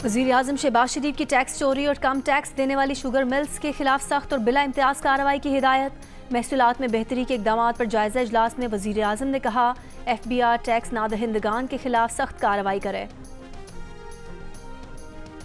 वज़ीर आज़म शहबाज शरीफ की टैक्स चोरी और कम टैक्स देने वाली शुगर मिल्स के खिलाफ सख्त और बिला इम्तियाज़ कार्रवाई की हिदायत। महसूलात में बेहतरी के इक़दाम पर जायज़ा इजलास में वज़ीर आज़म ने कहा FBR टैक्स नादहिंदगान के खिलाफ सख्त कार्रवाई करे।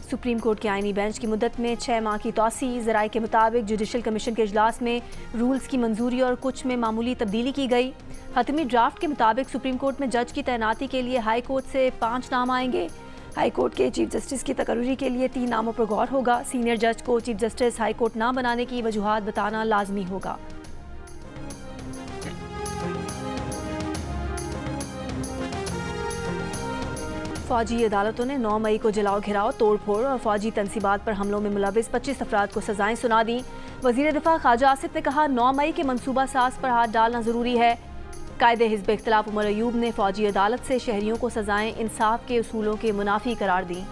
सुप्रीम कोर्ट के आईनी बेंच की मुद्दत में 6 माह की तोसी। ज़राए के मुताबिक जुडिशल कमीशन के इजलास में रूल्स की मंजूरी और कुछ में मामूली तब्दीली की गई। हतमी ड्राफ्ट के मुताबिक सुप्रीम कोर्ट में जज की तैनाती के लिए हाई कोर्ट से 5 नाम आएंगे। हाई कोर्ट के चीफ जस्टिस की तकर्री के लिए 3 नामों पर गौर होगा। सीनियर जज को चीफ जस्टिस हाई कोर्ट ना बनाने की वजूहात बताना लाजमी होगा। फौजी अदालतों ने 9 मई को जलाओ घिराव, तोड़फोड़ और फौजी तनसीबात पर हमलों में मुलविस 25 अफराद को सजाएं सुना दी। वजीर दिफा ख्वाजा आसिफ ने कहा 9 मई के मनसूबा साज पर हाथ डालना जरूरी है। कायदे हिज़्ब इख्तिलाफ उमर अयूब ने फौजी अदालत से शहरियों को सजाएं इंसाफ के उसूलों के मुनाफी करार दी।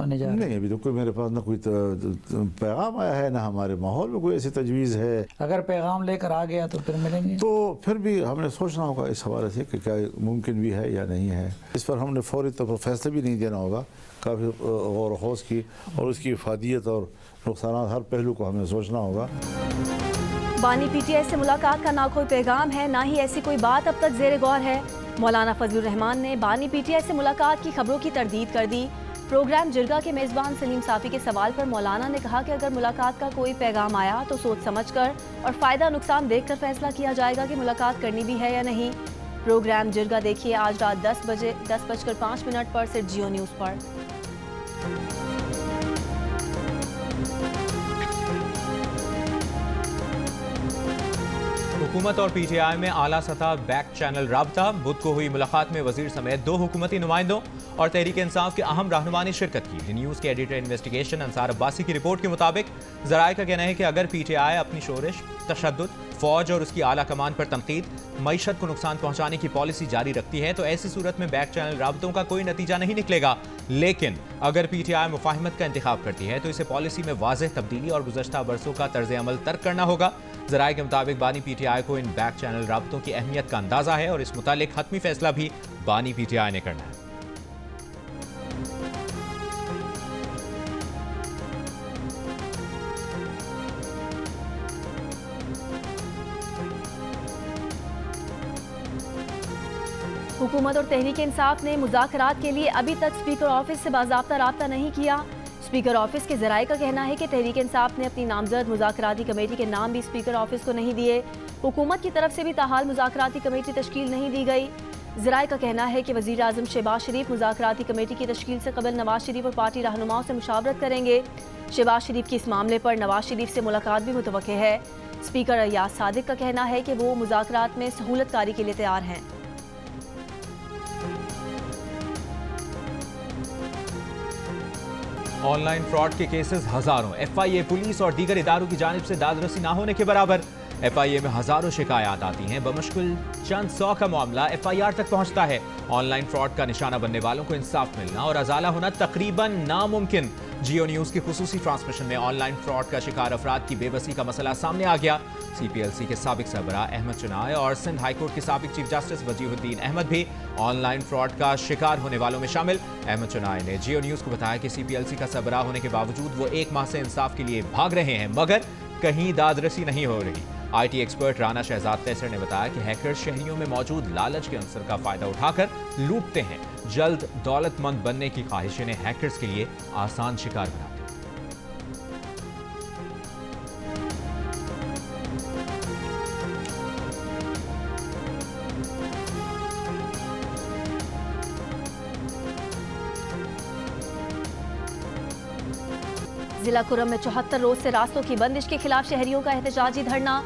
नहीं, अभी तो कोई मेरे पास ना कोई पैगाम आया है, ना हमारे माहौल में कोई ऐसी तजवीज़ है। अगर पैगाम लेकर आ गया तो फिर मिलेंगे। तो फिर भी हमने सोचना होगा इस हवाले से कि क्या मुमकिन भी है या नहीं है। इस पर हमने फौरी तौर पर फैसला भी नहीं देना होगा। काफ़ी गौर खौज की और उसकी इफादियत और नुकसान हर पहलू को हमें सोचना होगा। बानी PTI से मुलाकात का ना कोई पैगाम है, ना ही ऐसी कोई बात अब तक ज़ेर गौर है। मौलाना फजलुर रहमान ने बानी PTI से मुलाकात की खबरों की तरदीद कर दी। प्रोग्राम जिरगा के मेज़बान सलीम साफ़ी के सवाल पर मौलाना ने कहा कि अगर मुलाकात का कोई पैगाम आया तो सोच समझकर और फ़ायदा नुकसान देखकर फैसला किया जाएगा कि मुलाकात करनी भी है या नहीं। प्रोग्राम जिरगा देखिए आज रात 10:05 पर सिर्फ जियो न्यूज़ पर। हुकूमत और PTI में आला सतह बैक चैनल राबता। बुध को हुई मुलाकात में वजीर समेत 2 हुकूमती नुमाइंदों और तहरीक इंसाफ के अहम रहनुमा ने शिरकत की। दी न्यूज़ के एडिटर इन्वेस्टिगेशन अंसार अब्बासी की रिपोर्ट के मुताबिक ज़राए का कहना है कि अगर PTI अपनी शोरिश, तशद्दुद, फौज और उसकी आला कमान पर तनकीद, मईशत को नुकसान पहुंचाने की पॉलिसी जारी रखती है तो ऐसी सूरत में बैक चैनल राबतों का कोई नतीजा नहीं निकलेगा। लेकिन अगर PTI मुफाहिमत का इंतखाब करती है तो इसे पॉलिसी में वाज़ेह तब्दीली और गुज़श्ता बरसों का तर्ज अमल तर्क करना होगा। ज़राए के मुताबिक बानी PTI को इन बैक चैनल राबतों की अहमियत का अंदाजा है और इस मुतालिक हतमी फैसला भी बानी PTI ने करना है। हुकूमत और तहरीक इंसाफ ने मुज़ाकरात के लिए अभी तक स्पीकर ऑफिस से बाज़ाब्ता राब्ता नहीं किया। स्पीकर ऑफिस के ज़राए का कहना है कि तहरीक इंसाफ ने अपनी नामजद मुज़ाकराती कमेटी के नाम भी स्पीकर ऑफिस को नहीं दिए। हुकूमत की तरफ से भी ताहाल मुज़ाकराती कमेटी तश्कील नहीं दी गई। ज़राए का कहना है कि वज़ीर आज़म शहबाज शरीफ मुज़ाकराती कमेटी की तश्कील से कबल नवाज शरीफ और पार्टी रहनुमाओं से मुशावरत करेंगे। शहबाज शरीफ की इस मामले पर नवाज शरीफ से मुलाकात भी मुतवक्के है। स्पीकर अय्याज सादिक का कहना है कि वो मुज़ाकरात में सहूलतकारी के लिए तैयार हैं। ऑनलाइन फ्रॉड के केसेस हजारों। FIA पुलिस और दीगर इदारों की जानिब से दादरसी ना होने के बराबर। FIA में हजारों शिकायत आती हैं, बमुश्किल चंद 100 का मामला FIR तक पहुंचता है। ऑनलाइन फ्रॉड का निशाना बनने वालों को इंसाफ मिलना और अजाला होना तकरीबन नामुमकिन। जियो न्यूज़ की खुसूसी ट्रांसमिशन में ऑनलाइन फ्रॉड का शिकार अफराद की बेबसी का मसला सामने आ गया। CPLC के साबिक सरबराह अहमद चुनाय और सिंध हाईकोर्ट के साबिक चीफ जस्टिस वजीहुद्दीन अहमद भी ऑनलाइन फ्रॉड का शिकार होने वालों में शामिल। अहमद चुनाय ने जियो न्यूज़ को बताया कि CPLC का सरबराह होने के बावजूद वो 1 माह से इंसाफ के लिए भाग रहे हैं, मगर कहीं दादरसी नहीं हो रही। IT एक्सपर्ट राना शहजाद कैसर ने बताया कि हैकर्स शहरियों में मौजूद लालच के अंसर का फायदा उठाकर लूटते हैं। जल्द दौलतमंद बनने की ख्वाहिश इन्हें हैकर्स के लिए आसान शिकार बनाती है। जिला कुरम में 74 रोज से रास्तों की बंदिश के खिलाफ शहरियों का एहतजाजी धरना।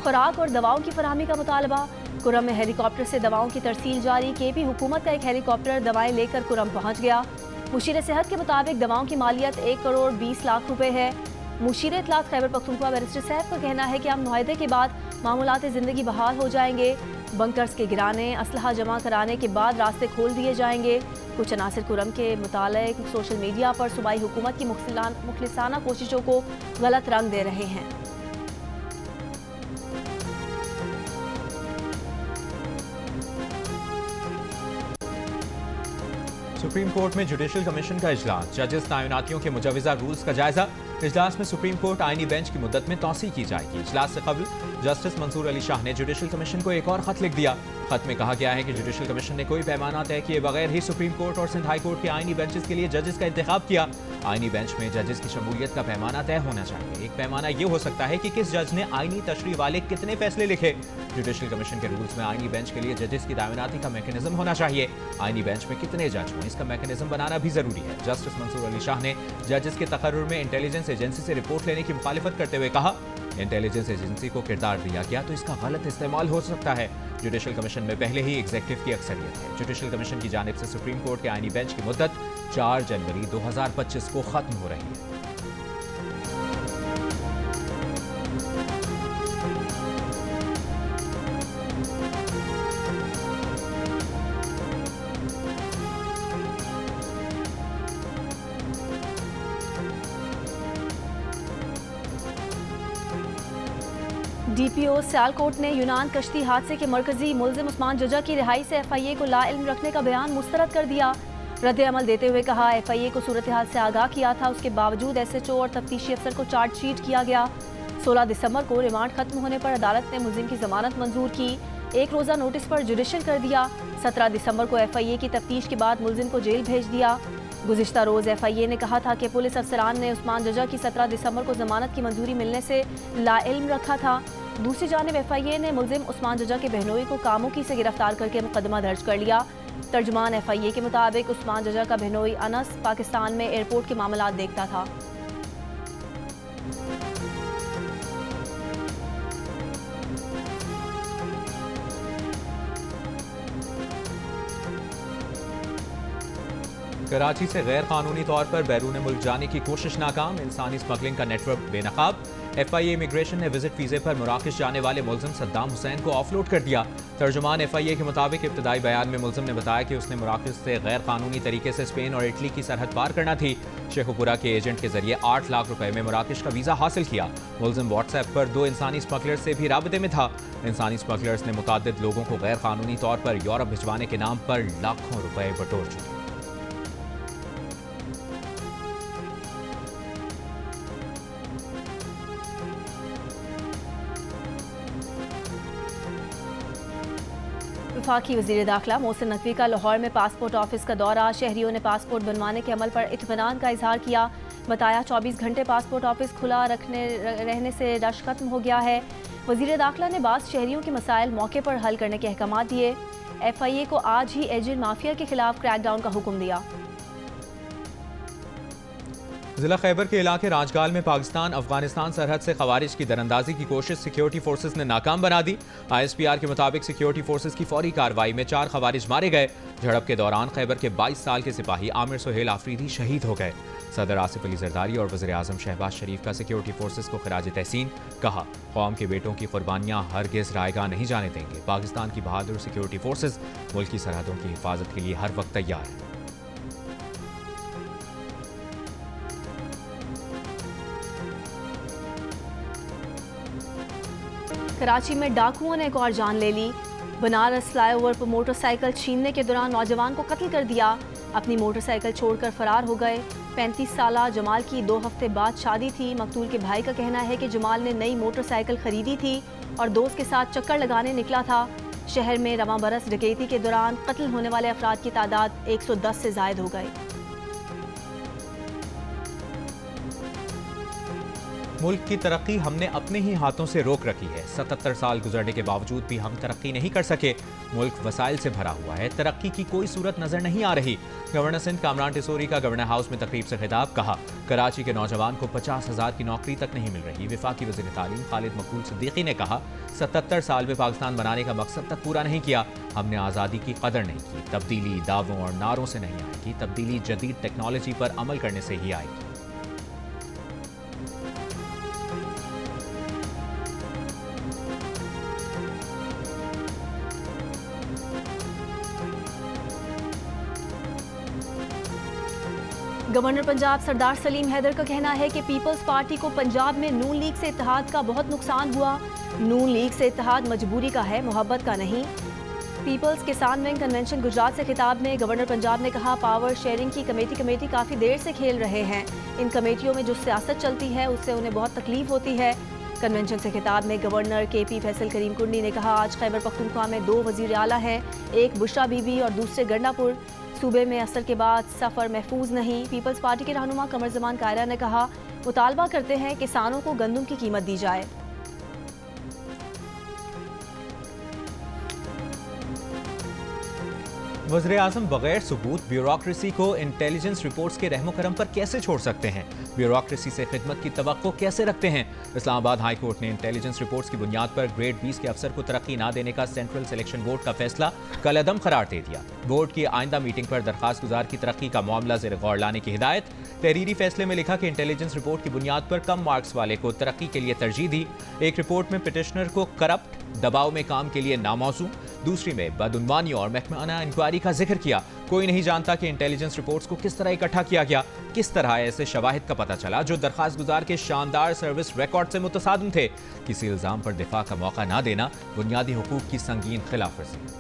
खुराक और दवाओं की फराहमी का मुतालबा। कुरम में हेलीकॉप्टर से दवाओं की तरसील जारी। KP हुकूमत का एक हेलीकॉप्टर दवाएं लेकर कुरम पहुंच गया। मुशीर सेहत के मुताबिक दवाओं की मालियत 1 करोड़ 20 लाख रुपए है। मुशीर इत्तलात खैबर पख्तूनख्वा बैरिस्टर सैफ का कहना है कि हम मुआहदे के बाद मामूलात ज़िंदगी बहाल हो जाएंगे। बंकर्स के गिराने, असलहा जमा कराने के बाद रास्ते खोल दिए जाएंगे। कुछ अनासिर कुरम के मुतालिक सोशल मीडिया पर सूबाई हुकूमत की मुखलिसाना कोशिशों को गलत रंग दे रहे हैं। सुप्रीम कोर्ट में जुडिशल कमीशन का इजलास, जजेस तैनातियों के मुजवजा रूल्स का जायजा। इजलास में सुप्रीम कोर्ट आईनी बेंच की मुद्दत में तौसी की जाएगी। इजलास से कबल जस्टिस मंसूर अली शाह ने जुडिशल कमीशन को एक और खत लिख दिया। खत में कहा गया है कि जुडिशल कमीशन ने कोई पैमाना तय किए बगैर ही सुप्रीम कोर्ट और सिंध हाई कोर्ट के आईनी बेंचेस के लिए जजेस का इंतखाब किया। आईनी बेंच में जजेस की शमूलियत का पैमाना तय होना चाहिए। एक पैमाना ये हो सकता है कि किस जज ने आईनी तशरीह वाले कितने फैसले लिखे। जुडिशल कमीशन के रूल्स में आईनी बेंच के लिए जजेस की तैनाती का मैकेनिज्म होना चाहिए। आईनी बेंच में कितने जज हों, इसका मैकेनिज्म बनाना भी जरूरी है। जस्टिस मंसूर अली शाह ने जजेस के तकर्रुर में इंटेलिजेंस एजेंसी से रिपोर्ट लेने की मुखालिफत करते हुए कहा, इंटेलिजेंस एजेंसी को किरदार दिया गया तो इसका गलत इस्तेमाल हो सकता है। जुडिशल कमीशन में पहले ही एग्जीक्यूटिव की अक्सरियत है। जुडिशल कमीशन की जानिब से सुप्रीम कोर्ट के आईनी बेंच की मुद्दत 4 जनवरी 2025 को खत्म हो रही है। डीपीओ सियालकोट ने यूनान कश्ती हादसे के मरकजी मुल्जिम उस्मान जजा की रिहाई से एफआईए को लाइल्म रखने का बयान मुस्तरद कर दिया। रद्द अमल देते हुए कहा, एफआईए को सूरत हाल से आगाह किया था, उसके बावजूद एसएचओ और तफ्तीशी अफसर को चार्जशीट किया गया। 16 दिसंबर को रिमांड खत्म होने पर अदालत ने मुल्जिम की जमानत मंजूर की। एक रोज़ा नोटिस पर जुडिशल कर दिया। 17 दिसंबर को एफआईए की तफ्तीश के बाद मुल्जिम को जेल भेज दिया। गुज़िश्ता रोज़ एफआईए ने कहा था कि पुलिस अफसरान ने उस्मान जजा की 17 दिसंबर को जमानत की मंजूरी मिलने से लाइल्म रखा था। दूसरी जानिब एफआईए ने मुल्जिम उस्मान जजा के बहनोई को कामुकी से गिरफ्तार करके मुकदमा दर्ज कर लिया। तर्जुमान एफआईए के मुताबिक उस्मान जजा का बहनोई अनस पाकिस्तान में एयरपोर्ट के मामलात देखता था। कराची से गैर कानूनी तौर पर बैरून मुल्क जाने की कोशिश नाकाम, इंसानी स्मगलिंग का नेटवर्क बेनकाब। एफआईए इमिग्रेशन ने विजिट वीजे पर मराकश जाने वाले मुल्जिम सद्दाम हुसैन को ऑफलोड कर दिया। तर्जुमान एफआईए के मुताबिक इब्तदाई बयान में मुल्जिम ने बताया कि उसने मराकश से गैर कानूनी तरीके से स्पेन और इटली की सरहद पार करना थी। शेखुपुरा के एजेंट के जरिए 8 लाख रुपए में मराकश का वीजा हासिल किया। मुल्जिम व्हाट्सएप पर 2 इंसानी स्मगलर्स से भी राबते में था। इंसानी स्मगलर्स ने मुतादिद लोगों को गैर कानूनी तौर पर यूरोप भिजवाने के नाम पर लाखों रुपए बटोर चुके। वफाकी वज़ीर दाखिला मोहसिन नकवी का लाहौर में पासपोर्ट ऑफिस का दौरा। शहरियों ने पासपोर्ट बनवाने के अमल पर इत्मीनान का इजहार किया। बताया 24 घंटे पासपोर्ट ऑफिस खुला रहने से रश खत्म हो गया है। वज़ीर दाखिला ने बाज़ शहरियों के मसाइल मौके पर हल करने के अहकाम दिए। एफआईए को आज ही एजेंट माफिया के खिलाफ क्रैकडाउन का हुक्म दिया। जिला खैबर के इलाके राजगाल में पाकिस्तान अफगानिस्तान सरहद से खवारिज की दरअंदाजी की कोशिश सिक्योरिटी फोर्सेस ने नाकाम बना दी। आईएसपीआर के मुताबिक सिक्योरिटी फोर्सेस की फौरी कार्रवाई में 4 खवारिज मारे गए। झड़प के दौरान खैबर के 22 साल के सिपाही आमिर सुहेल आफरीदी शहीद हो गए। सदर आसिफ अली जरदारी और वज़ीर आज़म शहबाज शरीफ का सिक्योरिटी फोर्सेस को खिराज तहसीन। कहा, कौम के बेटों की कुर्बानियां हरगिज़ रायगा नहीं जाने देंगे। पाकिस्तान की बहादुर सिक्योरिटी फोर्सेस मुल्क की सरहदों की हिफाजत के लिए हर वक्त तैयार है। कराची में डाकुओं ने एक और जान ले ली। बनारस फ्लाईओवर पर मोटरसाइकिल छीनने के दौरान नौजवान को कत्ल कर दिया। अपनी मोटरसाइकिल छोड़कर फरार हो गए। 35 साला जमाल की 2 हफ्ते बाद शादी थी। मकतूल के भाई का कहना है कि जमाल ने नई मोटरसाइकिल खरीदी थी और दोस्त के साथ चक्कर लगाने निकला था। शहर में रवां बरस डकैती के दौरान कत्ल होने वाले अफराद की तादाद 110 से जायद हो गई। मुल्क की तरक्की हमने अपने ही हाथों से रोक रखी है। 77 साल गुजरने के बावजूद भी हम तरक्की नहीं कर सके। मुल्क वसाइल से भरा हुआ है, तरक्की की कोई सूरत नजर नहीं आ रही। गवर्नर सिंध कामरान टिसोरी का गवर्नर हाउस में तकरीब से खिताब। कहा, कराची के नौजवान को 50,000 की नौकरी तक नहीं मिल रही। वफाकी वज़ीर तालीम खालिद मकबूल सिद्दीकी ने कहा, 77 साल में पाकिस्तान बनाने का मकसद तक पूरा नहीं किया। हमने आज़ादी की कदर नहीं की। तब्दीली दावों और नारों से नहीं आएगी, तब्दीली जदीद टेक्नोलॉजी पर अमल करने से ही आएगी। गवर्नर पंजाब सरदार सलीम हैदर का कहना है कि पीपल्स पार्टी को पंजाब में नून लीग से इत्तेहाद का बहुत नुकसान हुआ। नून लीग से इत्तेहाद मजबूरी का है, मोहब्बत का नहीं। पीपल्स किसान विंग कन्वेंशन गुजरात से खिताब में गवर्नर पंजाब ने कहा, पावर शेयरिंग की कमेटी काफ़ी देर से खेल रहे हैं। इन कमेटियों में जो सियासत चलती है उससे उन्हें बहुत तकलीफ होती है। कन्वेंशन से खिताब में गवर्नर KP फैसल करीम कुंडी ने कहा, आज खैबर पख्तूनख्वा में 2 वजीर आला हैं, एक बुशरा बीबी और दूसरे गंडापुर। सूबे में असर के बाद सफ़र महफूज नहीं। पीपल्स पार्टी के रहनुमा कमर जमान कायरा ने कहा, मुतालबा करते हैं किसानों को गंदम की कीमत दी जाए। वज़ीर आज़म बगैर सबूत ब्यूरोक्रेसी को इंटेलिजेंस रिपोर्ट्स के रहमो करम पर कैसे छोड़ सकते हैं? ब्यूरोक्रेसी से खिदमत की तवक्को कैसे रखते हैं? इस्लामाबाद हाई कोर्ट ने इंटेलिजेंस रिपोर्ट्स की बुनियाद पर ग्रेड 20 के अफसर को तरक्की न देने का सेंट्रल सिलेक्शन बोर्ड का फैसला कलअदम करार दे दिया। बोर्ड की आइंदा मीटिंग पर दरखास्त गुजार की तरक्की का मामला ज़ेर गौर लाने की हिदायत। तहरीरी फैसले में लिखा कि इंटेलिजेंस रिपोर्ट की बुनियाद पर कम मार्क्स वाले को तरक्की के लिए तरजीह दी। एक रिपोर्ट में पिटिशनर को करप्ट, दबाव में काम के लिए नामौसू, दूसरी में बदउनवानी और महकमाना इंक्वायरी का जिक्र किया। कोई नहीं जानता कि इंटेलिजेंस रिपोर्ट्स को किस तरह इकट्ठा किया गया, किस तरह ऐसे शवाहिद का पता चला जो दरखास्त गुजार के शानदार सर्विस रिकॉर्ड से मुतसादिम थे। किसी इल्जाम पर दिफा का मौका ना देना बुनियादी हुकूक की संगीन खिलाफवर्जी।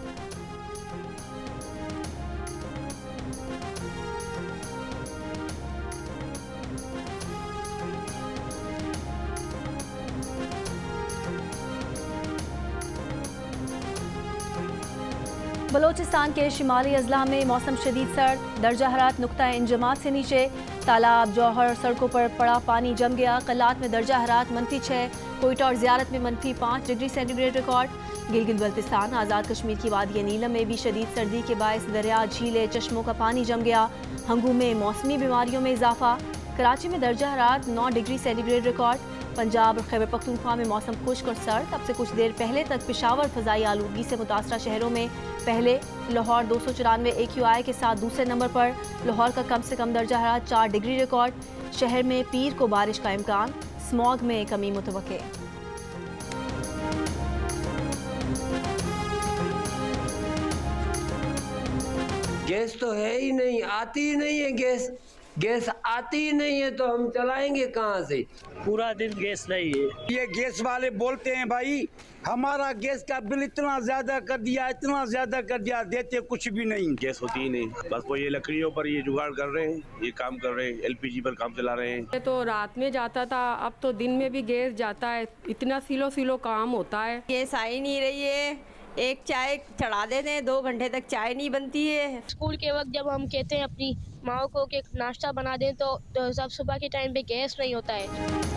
बलोचिस्तान के शिमाली अजला में मौसम शदीद सर्द, दर्जा हरारत नुक्ता इंजमात से नीचे। तालाब, जौहर, सड़कों पर पड़ा पानी जम गया। कलात में दर्जा हरारत -6, कोयटा और ज़ियारत में -5 degree centigrade record. Gilgit Baltistan, Azad Kashmir की वादी नीलम में भी शदीद सर्दी के बायस दरिया, झीलें, चश्मों का पानी जम गया। हंगू में मौसमी बीमारियों में इजाफा। कराची में दर्जा हरारत 9 डिग्री सेंटीग्रेड रिकॉर्ड। पंजाब और खैबर पख्तूनख्वा में मौसम खुश्क और सर्द। अब से कुछ देर पहले तक पेशावर फ़ज़ाई आलूदगी से मुतासरा शहरों में पहले लाहौर 294 AQI के साथ दूसरे नंबर पर। लाहौर का कम से कम दर्जा हरारत 4 डिग्री रिकॉर्ड। शहर में पीर को बारिश का इम्कान, स्मॉग में कमी मुतवक्के। गैस तो है ही नहीं, आती ही नहीं है गैस आती ही नहीं है तो हम चलाएंगे कहाँ से? पूरा दिन गैस नहीं है। ये गैस वाले बोलते हैं भाई हमारा गैस का बिल इतना ज्यादा कर दिया, इतना ज्यादा कर दिया, देते कुछ भी नहीं। गैस होती ही नहीं, बस वो ये लकड़ियों पर ये जुगाड़ कर रहे हैं, ये काम कर रहे हैं, LPG पर काम चला रहे हैं। तो रात में जाता था, अब तो दिन में भी गैस जाता है। इतना सिलो काम होता है। गैस आ ही नहीं रही है। एक चाय चढ़ा देते हैं, 2 घंटे तक चाय नहीं बनती है। स्कूल के वक्त जब हम कहते हैं अपनी माओ को कि नाश्ता बना दें तो सब सुबह के टाइम पे गैस नहीं होता है।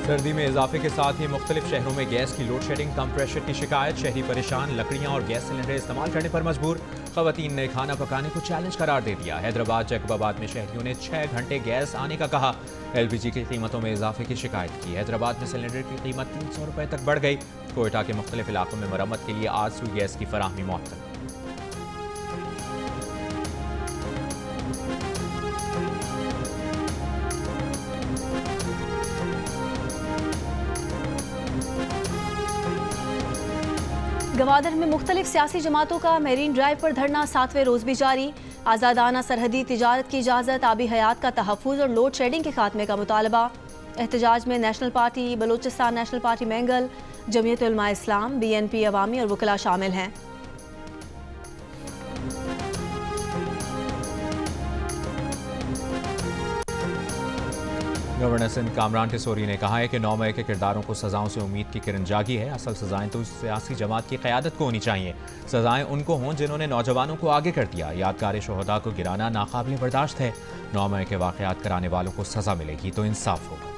सर्दी में इजाफे के साथ ही मुख्तलिफ शहरों में गैस की लोड शेडिंग, कम प्रेशर की शिकायत। शहरी परेशान, लकड़ियाँ और गैस सिलेंडर इस्तेमाल करने पर मजबूर। खवातीन ने खाना पकाने को चैलेंज करार दे दिया। हैदराबाद, जैकबाबाद में शहरियों ने 6 घंटे गैस आने का कहा। LPG की कीमतों में इजाफे की शिकायत की। हैदराबाद में सिलेंडर की कीमत 300 रुपये तक बढ़ गई। कोयटा के मुख्तलिफ इलाकों में मरम्मत के लिए आज सुई गैस की फराहमी मुअत्तल। गवादर में मुख्तलिफ सियासी जमातों का मेरीन ड्राइव पर धरना 7वें रोज भी जारी। आज़ादाना सरहदी तिजारत की इजाज़त, आबी हयात का तहफ़्फ़ुज़ और लोड शेडिंग के खात्मे का मुतालबा। एहतजाज में national party, Balochistan national party mangle, Jamiat Ulama इस्लाम, BNP अवामी और वकला शामिल हैं। गवर्नर सिंध कामरान टिसोरी ने कहा है कि 9 मई के किरदारों को सजाओं से उम्मीद की किरण जागी है। असल सजाएं तो सियासी जमात की क़यादत को होनी चाहिए। सजाएं उनको हों जिन्होंने नौजवानों को आगे कर दिया। यादगार शोहदा को गिराना नाकाबिल बर्दाश्त है। 9 मई के वाक़यात कराने वालों को सज़ा मिलेगी तो इंसाफ होगा।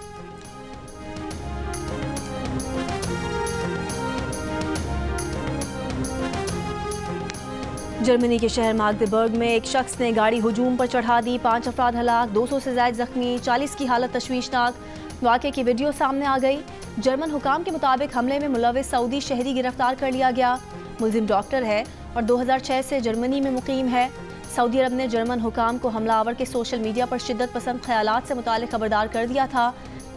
जर्मनी के शहर मागदेबर्ग में एक शख्स ने गाड़ी हुजूम पर चढ़ा दी। 5 अफराद हलाक, 200 से ज़ायद जख्मी, 40 की हालत तशवीशनाक। वाक़े की वीडियो सामने आ गई। जर्मन हुकाम के मुताबिक हमले में मुलविस सऊदी शहरी गिरफ्तार कर लिया गया। मुलजिम डॉक्टर है और 2006 से जर्मनी में मुकीम है। सऊदी अरब ने जर्मन हुकाम को हमलावर के सोशल मीडिया पर शिद्दत पसंद ख्यालात से मुताल्लिक़ खबरदार कर दिया था।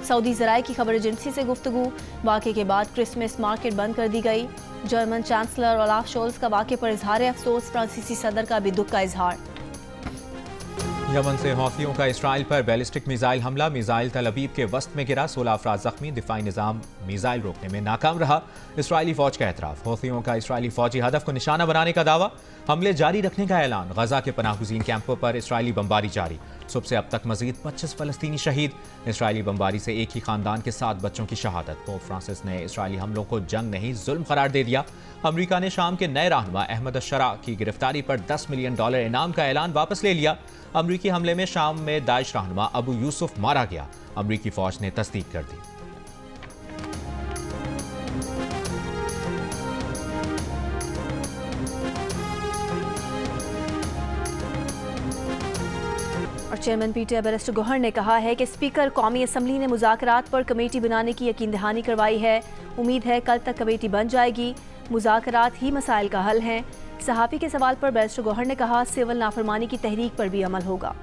सऊदी ज़राए की खबर एजेंसी से गुफ्तगू। वाक़े के बाद क्रिसमस मार्केट बंद कर दी गई। जर्मन चांसलर ओलाफ शोल्स का वाक़े पर इजहार अफसोस। फ्रांसीसी सदर का भी दुख का इजहार। यमन से हौथियों का इसराइल पर बैलिस्टिक मिसाइल हमला, मिसाइल तल अबीब के वस्त में गिरा, 16 अफराद जख्मी, दिफाई निजाम मिसाइल रोकने में नाकाम रहा। इसराइली फौज का एतराफ, हौथियों का इसराइली फौजी हदफ को निशाना बनाने का दावा, हमले जारी रखने का ऐलान। गजा के पनाहगुज़ीन कैंपों पर इसराइली बमबारी जारी, सुबह से अब तक मजीद 25 फलस्तीनी शहीद। इसराइली बमबारी से एक ही खानदान के 7 बच्चों की शहादत। पोप फ्रांसिस ने इसराइली हमलों को जंग नहीं जुल्म करार दे दिया। अमरीका ने शाम के नए रहनुमा अहमद अशरा की गिरफ्तारी पर $10 मिलियन इनाम का ऐलान वापस ले लिया। अमरीकी हमले में शाम में दाइश रहनुमा अबू यूसुफ मारा गया, अमरीकी फौज ने तस्दीक कर दी। और चेयरमैन पीटीआई बैरिस्टर गौहर ने कहा है कि स्पीकर कौमी असम्बली ने मुज़ाकरात पर कमेटी बनाने की यकीन दहानी करवाई है। उम्मीद है कल तक कमेटी बन जाएगी। मुज़ाकरात ही मसाइल का हल हैं। सहाफ़ी के सवाल पर बैरिस्टर गौहर ने कहा सिविल नाफरमानी की तहरीक पर भी अमल होगा।